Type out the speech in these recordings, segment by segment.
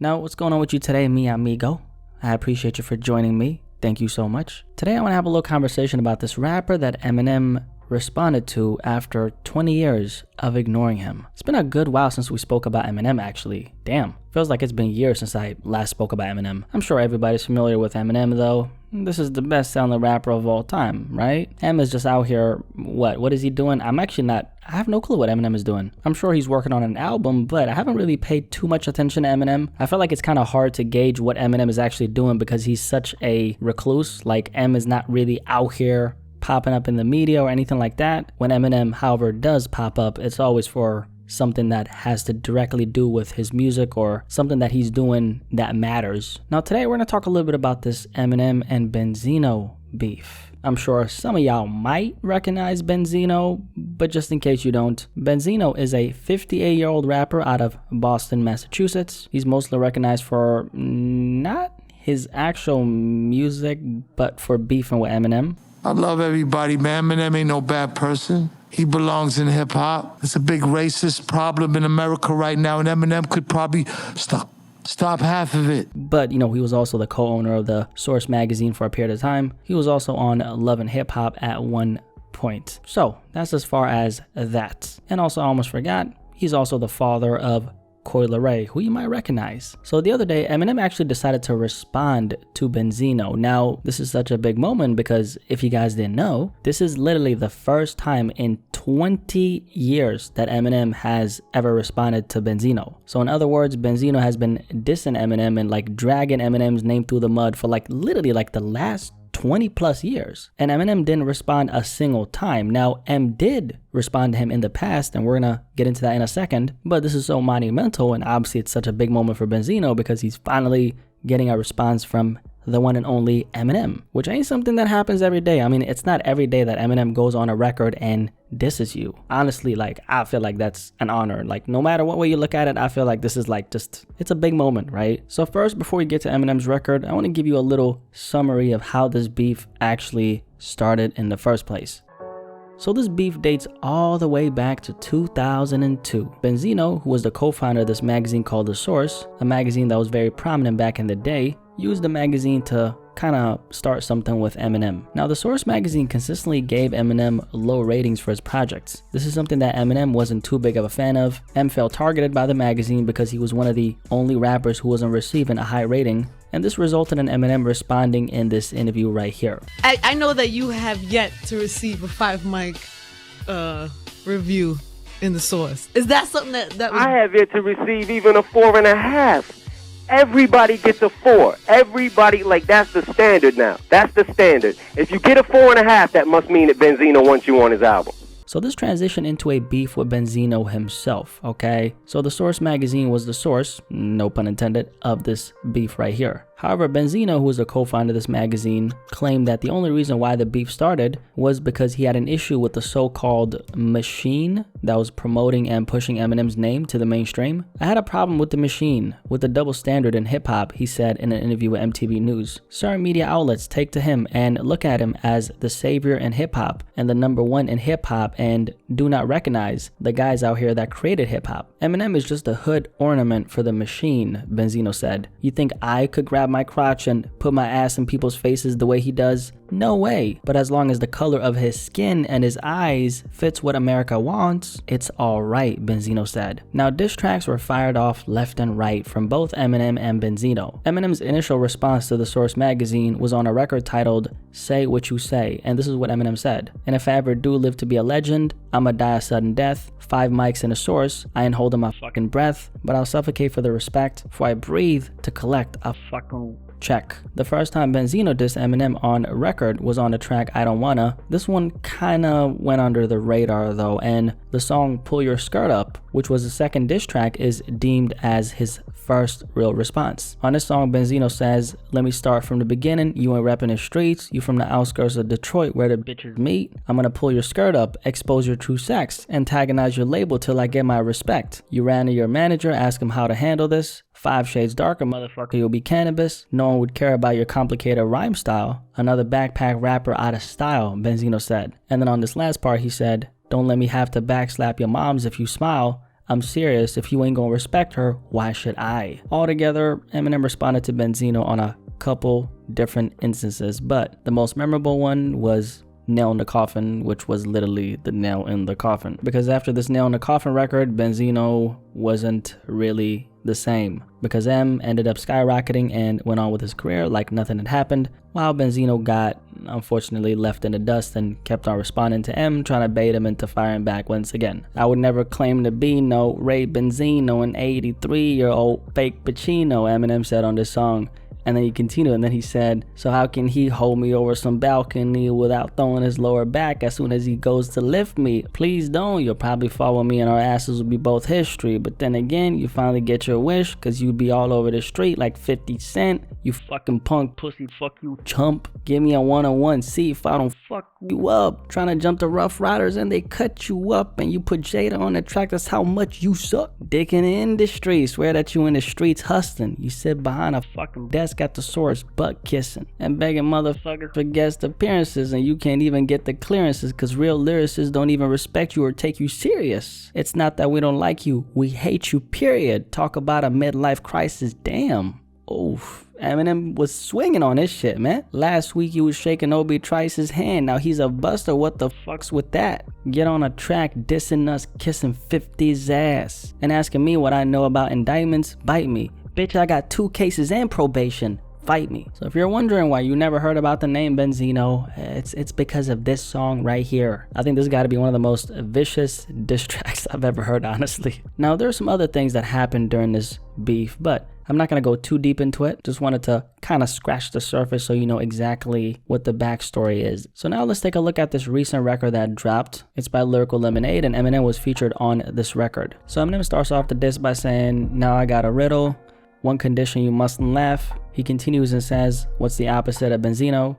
Now, what's going on with you today, mi amigo? I appreciate you for joining me. Thank you so much. Today, I want to have a little conversation about this rapper that Eminem responded to after 20 years of ignoring him. It's been a good while since we spoke about Eminem, actually. Damn, feels like it's been years since I last spoke about Eminem. I'm sure everybody's familiar with Eminem, though. This is the best selling rapper of all time, right? Em is just out here, what is he doing? I have no clue what Eminem is doing. I'm sure he's working on an album, but I haven't really paid too much attention to Eminem. I feel like it's kind of hard to gauge what Eminem is actually doing because he's such a recluse. Like, Em is not really out here popping up in the media or anything like that. When Eminem, however, does pop up, it's always for something that has to directly do with his music or something that he's doing that matters. Now today we're going to talk a little bit about this Eminem and Benzino beef. I'm sure some of y'all might recognize Benzino, but just in case you don't, Benzino is a 58-year-old rapper out of Boston, Massachusetts. He's mostly recognized for not his actual music, but for beefing with Eminem. I love everybody, man. Eminem ain't no bad person. He belongs in hip-hop. It's a big racist problem in America right now, and Eminem could probably stop half of it. But, he was also the co-owner of the Source magazine for a period of time. He was also on Love and Hip Hop at one point. So, that's as far as that. And also, I almost forgot, he's also the father of Coi Leray, who you might recognize. So the other day, Eminem actually decided to respond to Benzino. Now, this is such a big moment because if you guys didn't know, this is literally the first time in 20 years that Eminem has ever responded to Benzino. So in other words, Benzino has been dissing Eminem and dragging Eminem's name through the mud for literally the last 20 plus years. And Eminem didn't respond a single time. Now, M did respond to him in the past, and we're gonna get into that in a second, but this is so monumental, and obviously it's such a big moment for Benzino because he's finally getting a response from the one and only Eminem, which ain't something that happens every day. I mean, it's not every day that Eminem goes on a record and disses you. Honestly, I feel like that's an honor. No matter what way you look at it, I feel like this is it's a big moment, right? So first, before we get to Eminem's record, I want to give you a little summary of how this beef actually started in the first place. So this beef dates all the way back to 2002. Benzino, who was the co-founder of this magazine called The Source, a magazine that was very prominent back in the day, used the magazine to kind of start something with Eminem. Now, the Source magazine consistently gave Eminem low ratings for his projects. This is something that Eminem wasn't too big of a fan of. M felt targeted by the magazine because he was one of the only rappers who wasn't receiving a high rating, and this resulted in Eminem responding in this interview right here. I know that you have yet to receive a 5-mic review in The Source. Is that something that was... I have yet to receive even a 4.5. Everybody gets a 4. Everybody, that's the standard now. That's the standard. If you get a 4.5, that must mean that Benzino wants you on his album. So this transitioned into a beef with Benzino himself, okay? So the Source magazine was the source, no pun intended, of this beef right here. However, Benzino, who was a co-founder of this magazine, claimed that the only reason why the beef started was because he had an issue with the so-called machine that was promoting and pushing Eminem's name to the mainstream. I had a problem with the machine, with the double standard in hip-hop, he said in an interview with MTV News. Certain media outlets take to him and look at him as the savior in hip-hop and the #1 in hip-hop and do not recognize the guys out here that created hip-hop. Eminem is just a hood ornament for the machine, Benzino said. You think I could grab my crotch and put my ass in people's faces the way he does? No way. But as long as the color of his skin and his eyes fits what America wants, it's alright, Benzino said. Now, diss tracks were fired off left and right from both Eminem and Benzino. Eminem's initial response to the Source magazine was on a record titled Say What You Say, and this is what Eminem said. And if I ever do live to be a legend, I'ma die a sudden death. 5 mics in a source, I ain't holding my fucking breath, but I'll suffocate for the respect, for I breathe to collect a fucking check. The first time Benzino dissed Eminem on record was on the track I Don't Wanna. This one kinda went under the radar though, and the song Pull Your Skirt Up, which was the second diss track, is deemed as his first real response. On this song, Benzino says, "Let me start from the beginning, you ain't repping the streets, you from the outskirts of Detroit where the bitches meet. I'm gonna pull your skirt up, expose your true sex, antagonize your label till I get my respect. You ran to your manager, ask him how to handle this. 5 shades darker, motherfucker, you'll be cannabis. No one would care about your complicated rhyme style. Another backpack rapper out of style," Benzino said. And then on this last part, he said, "Don't let me have to backslap your moms if you smile. I'm serious. If you ain't gonna respect her, why should I? Altogether, Eminem responded to Benzino on a couple different instances, but the most memorable one was Nail in the Coffin, which was literally the nail in the coffin. Because after this Nail in the Coffin record, Benzino wasn't really the same, because M ended up skyrocketing and went on with his career like nothing had happened, while Benzino got unfortunately left in the dust and kept on responding to M, trying to bait him into firing back once again. I would never claim to be no Ray Benzino, an 83-year-old fake Pacino, Eminem said on this song. And then he continued, and then he said, so how can he hold me over some balcony without throwing his lower back as soon as he goes to lift me? Please don't. You'll probably follow me and our asses will be both history. But then again, you finally get your wish, because you'd be all over the street like 50 Cent. You fucking punk pussy, fuck you chump. Give me a one-on-one, see if I don't fuck you up. Trying to jump the Rough Riders and they cut you up, and you put Jada on the track, that's how much you suck. Dick in the industry, swear that you in the streets hustling. You sit behind a fucking desk at the source, butt kissing, and begging motherfuckers for guest appearances, and you can't even get the clearances because real lyricists don't even respect you or take you serious. It's not that we don't like you, we hate you, period. Talk about a midlife crisis, damn. Oof. Eminem was swinging on this shit, man. Last week he was shaking Obi Trice's hand. Now he's a buster. What the fuck's with that? Get on a track dissing us, kissing 50's ass, and asking me what I know about indictments. Bite me. Bitch, I got 2 cases and probation. Fight me. So if you're wondering why you never heard about the name Benzino, it's because of this song right here. I think this got to be one of the most vicious diss tracks I've ever heard, honestly. Now, there's some other things that happened during this beef, but I'm not going to go too deep into it. Just wanted to kind of scratch the surface so you know exactly what the backstory is. So now let's take a look at this recent record that dropped. It's by Lyrical Lemonade, and Eminem was featured on this record. So Eminem starts off the diss by saying, now I got a riddle. One condition, you mustn't laugh. He continues and says, what's the opposite of Benzino?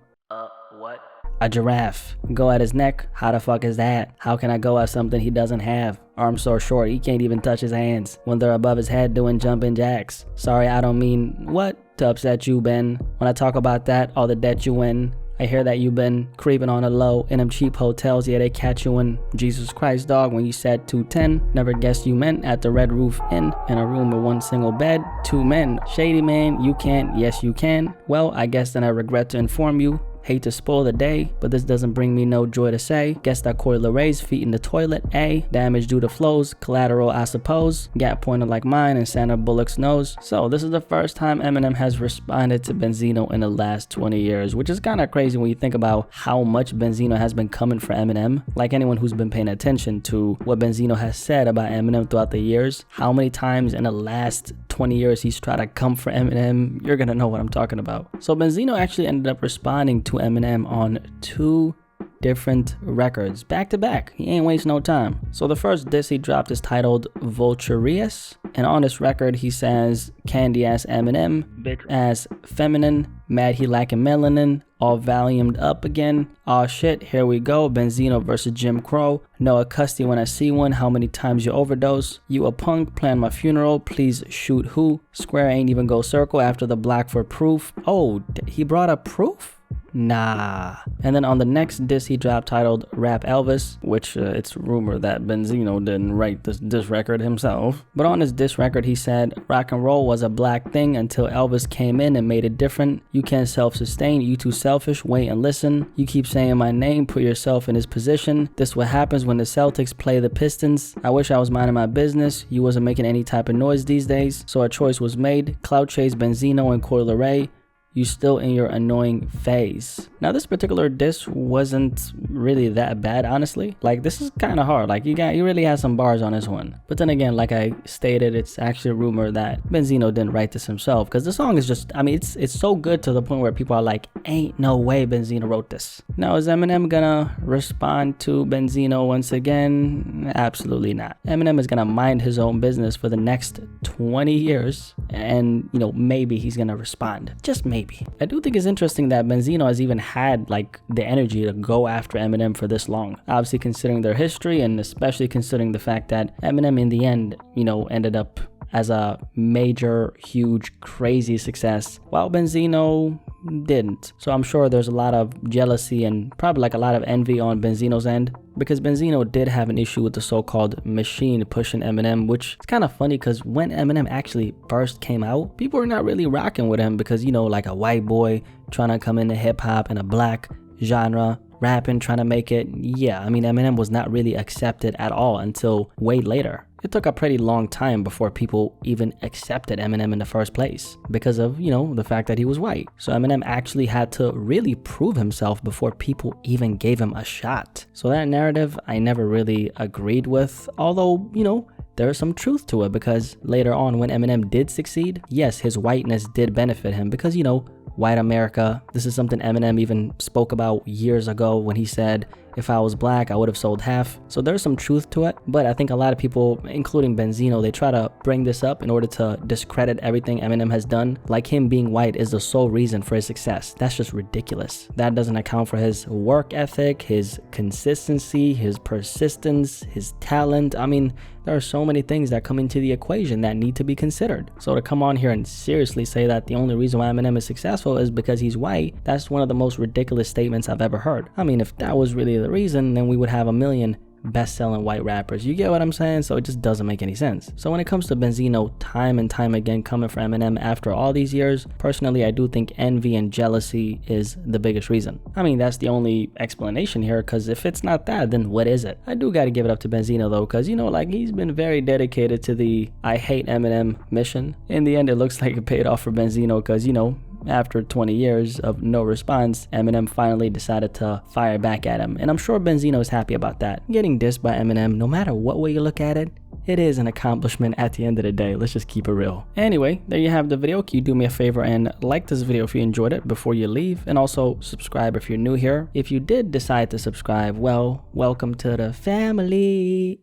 What? A giraffe. Go at his neck? How the fuck is that? How can I go at something he doesn't have? Arms so short, he can't even touch his hands when they're above his head doing jumping jacks. Sorry, I don't mean what to upset you, Ben. When I talk about that, all the debt you win. I hear that you've been creeping on the low in them cheap hotels. Yeah, they catch you in. Jesus Christ, dog, when you said 210. Never guessed you meant at the Red Roof Inn. In a room with one single bed, 2 men. Shady man, you can't. Yes, you can. Well, I guess then I regret to inform you. Hate to spoil the day, but this doesn't bring me no joy to say. Guess that Coy Leray's feet in the toilet, A. Damage due to flows, collateral I suppose. Gap pointed like mine and Sandra Bullock's nose. So this is the first time Eminem has responded to Benzino in the last 20 years, which is kind of crazy when you think about how much Benzino has been coming for Eminem. Like anyone who's been paying attention to what Benzino has said about Eminem throughout the years, how many times in the last 20 years he's tried to come for Eminem, you're gonna know what I'm talking about. So Benzino actually ended up responding to Eminem on 2 different records back to back. He ain't waste no time. So the first diss he dropped is titled Vulturious, and on this record he says candy ass Eminem, bitch ass feminine, mad he lacking melanin, all volumed up again. Aw shit, here we go. Benzino versus Jim Crow. Know a custy when I see one. How many times you overdose? You a punk, plan my funeral. Please shoot who? Square ain't even go circle after the black for proof. Oh, he brought up proof? Nah. And then on the next diss he dropped titled Rap Elvis, which it's rumored that Benzino didn't write this diss record himself. But on his diss record he said, rock and roll was a black thing until Elvis came in and made it different. You can't self-sustain, you too selfish, wait and listen. You keep saying my name, put yourself in his position. This what happens when the Celtics play the Pistons. I wish I was minding my business. You wasn't making any type of noise these days. So a choice was made. Cloud chase Benzino and Coy Leray. You still in your annoying phase. Now this particular diss wasn't really that bad, honestly. Like this is kind of hard. Like you really had some bars on this one. But then again, like I stated, it's actually a rumor that Benzino didn't write this himself, because the song is just, I mean, it's so good to the point where people are like, ain't no way Benzino wrote this. Now is Eminem gonna respond to Benzino once again? Absolutely not. Eminem is gonna mind his own business for the next 20 years, and you know, maybe he's gonna respond. Just maybe. I do think it's interesting that Benzino has even had like the energy to go after Eminem for this long. Obviously considering their history, and especially considering the fact that Eminem in the end, you know, ended up as a major, huge, crazy success, while Benzino didn't. So I'm sure there's a lot of jealousy and probably like a lot of envy on Benzino's end, because Benzino did have an issue with the so-called machine pushing Eminem, which is kind of funny because when Eminem actually first came out, people were not really rocking with him because, you know, like a white boy trying to come into hip-hop in a black genre, rapping, trying to make it. Yeah, I mean, Eminem was not really accepted at all until way later. It took a pretty long time before people even accepted Eminem in the first place because of, you know, the fact that he was white. So Eminem actually had to really prove himself before people even gave him a shot. So that narrative I never really agreed with, although, you know, there is some truth to it, because later on when Eminem did succeed, yes, his whiteness did benefit him because, you know, white America. This is something Eminem even spoke about years ago when he said, if I was black, I would have sold half. So there's some truth to it, but I think a lot of people, including Benzino, they try to bring this up in order to discredit everything Eminem has done, like him being white is the sole reason for his success. That's just ridiculous. That doesn't account for his work ethic, his consistency, his persistence, his talent. I mean, there are so many things that come into the equation that need to be considered. So to come on here and seriously say that the only reason why Eminem is successful is because he's white, that's one of the most ridiculous statements I've ever heard. I mean, if that was really the reason, then we would have a million best-selling white rappers. You get what I'm saying? So it just doesn't make any sense. So when it comes to Benzino, time and time again coming for Eminem after all these years, personally I do think envy and jealousy is the biggest reason. I mean, that's the only explanation here, because if it's not that, then what is it? I do got to give it up to Benzino though, because, you know, like, he's been very dedicated to the I hate Eminem mission. In the end, it looks like it paid off for Benzino, because, you know, after 20 years of no response, Eminem finally decided to fire back at him. And I'm sure Benzino is happy about that. Getting dissed by Eminem, no matter what way you look at it, it is an accomplishment at the end of the day. Let's just keep it real. Anyway, there you have the video. Can you do me a favor and like this video if you enjoyed it before you leave? And also subscribe if you're new here. If you did decide to subscribe, well, welcome to the family.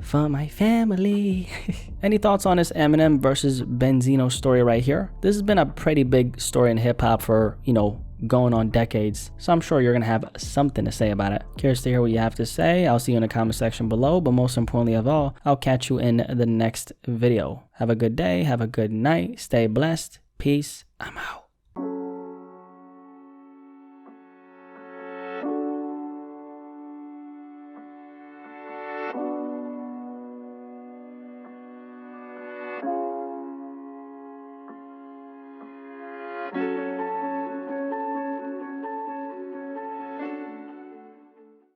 For my family. Any thoughts on this Eminem versus Benzino story right here? This has been a pretty big story in hip-hop for, you know, going on decades, so I'm sure you're gonna have something to say about it. Curious to hear what you have to say. I'll see you in the comment section below, but most importantly of all, I'll catch you in the next video. Have a good day, have a good night, stay blessed, peace, I'm out.